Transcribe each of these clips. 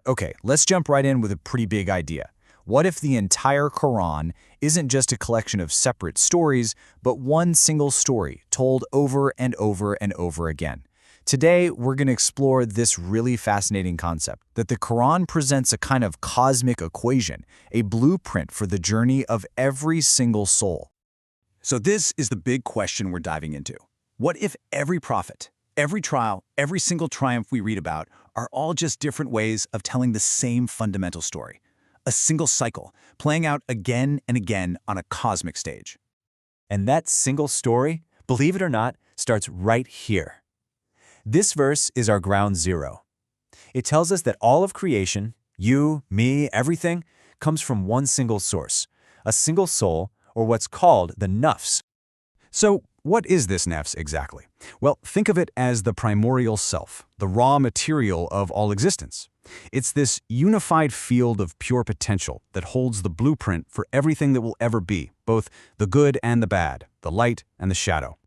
Okay, let's jump right in with a pretty big idea. What if the entire Quran isn't just a collection of separate stories, but one single story told over and over and over again? Today, we're going to explore this really fascinating concept, that the Quran presents a kind of cosmic equation, a blueprint for the journey of every single soul. So this is the big question we're diving into. What if every prophet, every trial, every single triumph we read about are all just different ways of telling the same fundamental story? A single cycle, playing out again and again on a cosmic stage. And that single story, believe it or not, starts right here. This verse is our ground zero. It tells us that all of creation, you, me, everything, comes from one single source, a single soul, or what's called the nafs. So what is this nafs exactly? Well, think of it as the primordial self, the raw material of all existence. It's this unified field of pure potential that holds the blueprint for everything that will ever be, both the good and the bad, the light and the shadow.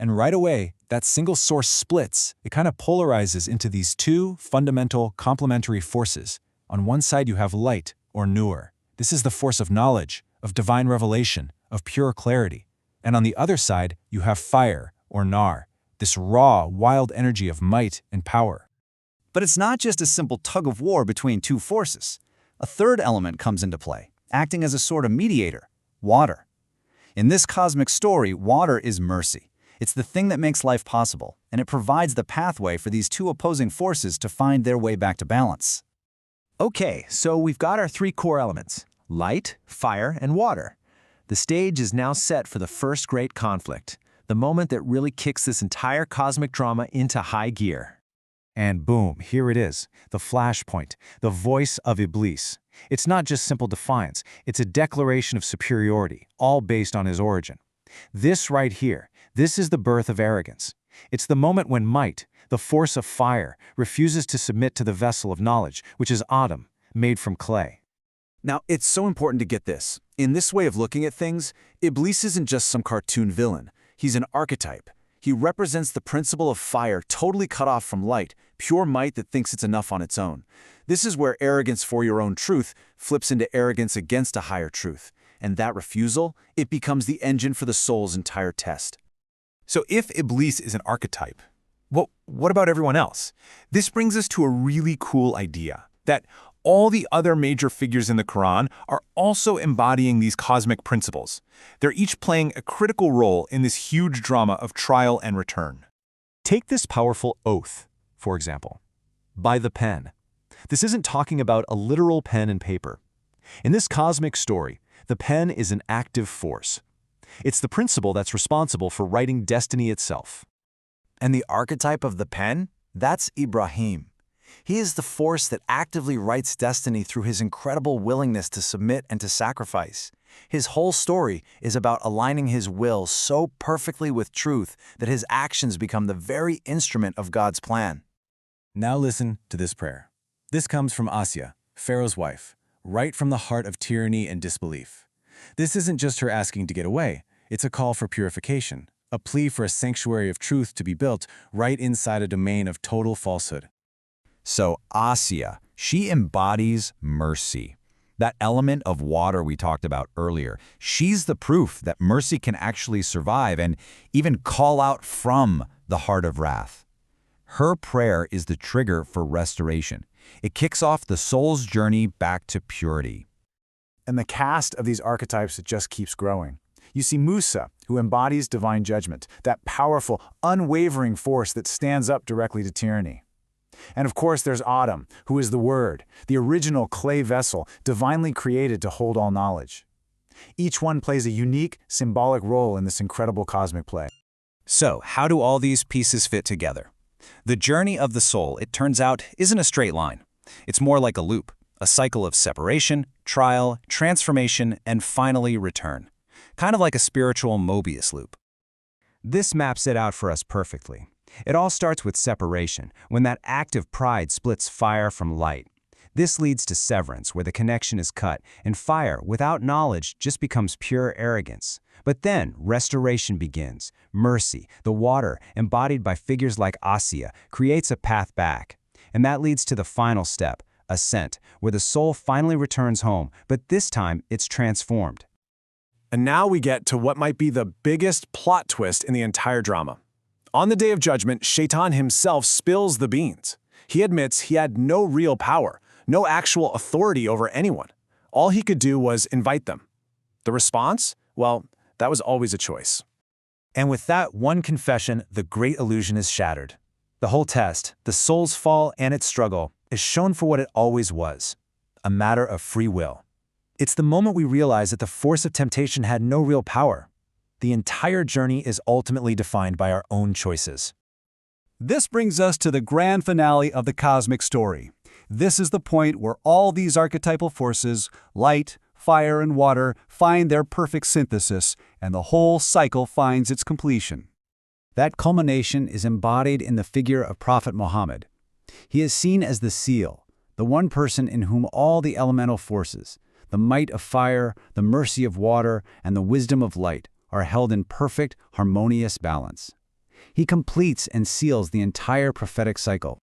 And right away, that single source splits. It kind of polarizes into these two fundamental complementary forces. On one side, you have light, or nur. This is the force of knowledge, of divine revelation, of pure clarity. And on the other side, you have fire, or nar, this raw, wild energy of might and power. But it's not just a simple tug-of-war between two forces. A third element comes into play, acting as a sort of mediator: water. In this cosmic story, water is mercy. It's the thing that makes life possible, and it provides the pathway for these two opposing forces to find their way back to balance. Okay, so we've got our three core elements: light, fire, and water. The stage is now set for the first great conflict, the moment that really kicks this entire cosmic drama into high gear. And boom, here it is, the flashpoint, the voice of Iblis. It's not just simple defiance, it's a declaration of superiority, all based on his origin. This right here, this is the birth of arrogance. It's the moment when might, the force of fire, refuses to submit to the vessel of knowledge, which is Ādam, made from clay. Now, it's so important to get this. In this way of looking at things, Iblis isn't just some cartoon villain. He's an archetype. He represents the principle of fire totally cut off from light, pure might that thinks it's enough on its own. This is where arrogance for your own truth flips into arrogance against a higher truth. And that refusal, it becomes the engine for the soul's entire test. So if Iblis is an archetype, well, what about everyone else? This brings us to a really cool idea, that all the other major figures in the Quran are also embodying these cosmic principles. They're each playing a critical role in this huge drama of trial and return. Take this powerful oath, for example. By the pen. This isn't talking about a literal pen and paper. In this cosmic story, the pen is an active force. It's the principle that's responsible for writing destiny itself. And the archetype of the pen? That's Ibrāhīm. He is the force that actively writes destiny through his incredible willingness to submit and to sacrifice. His whole story is about aligning his will so perfectly with truth that his actions become the very instrument of God's plan. Now listen to this prayer. This comes from Asya, Pharaoh's wife, right from the heart of tyranny and disbelief. This isn't just her asking to get away. It's a call for purification, a plea for a sanctuary of truth to be built right inside a domain of total falsehood. So Asya, she embodies mercy. That element of water we talked about earlier, she's the proof that mercy can actually survive and even call out from the heart of wrath. Her prayer is the trigger for restoration. It kicks off the soul's journey back to purity. And the cast of these archetypes, it just keeps growing. You see Mūsā, who embodies divine judgment, that powerful, unwavering force that stands up directly to tyranny. And of course, there's Ādam, who is the Word, the original clay vessel, divinely created to hold all knowledge. Each one plays a unique, symbolic role in this incredible cosmic play. So, how do all these pieces fit together? The journey of the soul, it turns out, isn't a straight line. It's more like a loop, a cycle of separation, trial, transformation, and finally return. Kind of like a spiritual Mobius loop. This maps it out for us perfectly. It all starts with separation, when that act of pride splits fire from light. This leads to severance, where the connection is cut, and fire, without knowledge, just becomes pure arrogance. But then, restoration begins. Mercy, the water, embodied by figures like Asya, creates a path back. And that leads to the final step, ascent, where the soul finally returns home, but this time it's transformed. And now we get to what might be the biggest plot twist in the entire drama. On the Day of Judgment, Shaitan himself spills the beans. He admits he had no real power, no actual authority over anyone. All he could do was invite them. The response? Well, that was always a choice. And with that one confession, the great illusion is shattered. The whole test, the soul's fall and its struggle, is shown for what it always was, a matter of free will. It's the moment we realize that the force of temptation had no real power. The entire journey is ultimately defined by our own choices. This brings us to the grand finale of the cosmic story. This is the point where all these archetypal forces, light, fire, and water, find their perfect synthesis, and the whole cycle finds its completion. That culmination is embodied in the figure of Prophet Muhammad. He is seen as the seal, the one person in whom all the elemental forces, the might of fire, the mercy of water, and the wisdom of light, are held in perfect, harmonious balance. He completes and seals the entire prophetic cycle.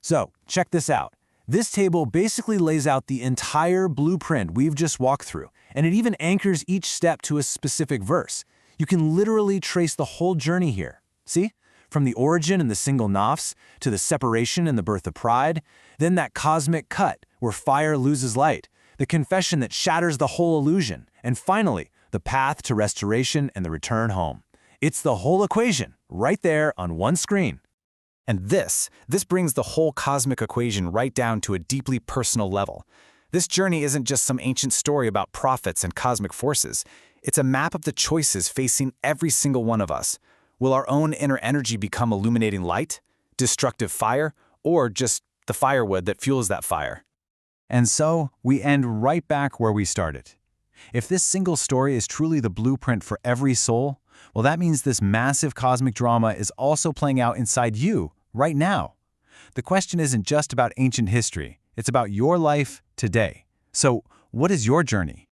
So, check this out. This table basically lays out the entire blueprint we've just walked through, and it even anchors each step to a specific verse. You can literally trace the whole journey here. See? From the origin and the single nafs, to the separation and the birth of pride, then that cosmic cut where fire loses light, the confession that shatters the whole illusion, and finally, the path to restoration and the return home. It's the whole equation, right there on one screen. And this brings the whole cosmic equation right down to a deeply personal level. This journey isn't just some ancient story about prophets and cosmic forces. It's a map of the choices facing every single one of us. Will our own inner energy become illuminating light, destructive fire, or just the firewood that fuels that fire? And so, we end right back where we started. If this single story is truly the blueprint for every soul, well, that means this massive cosmic drama is also playing out inside you, right now. The question isn't just about ancient history, it's about your life today. So, what is your journey?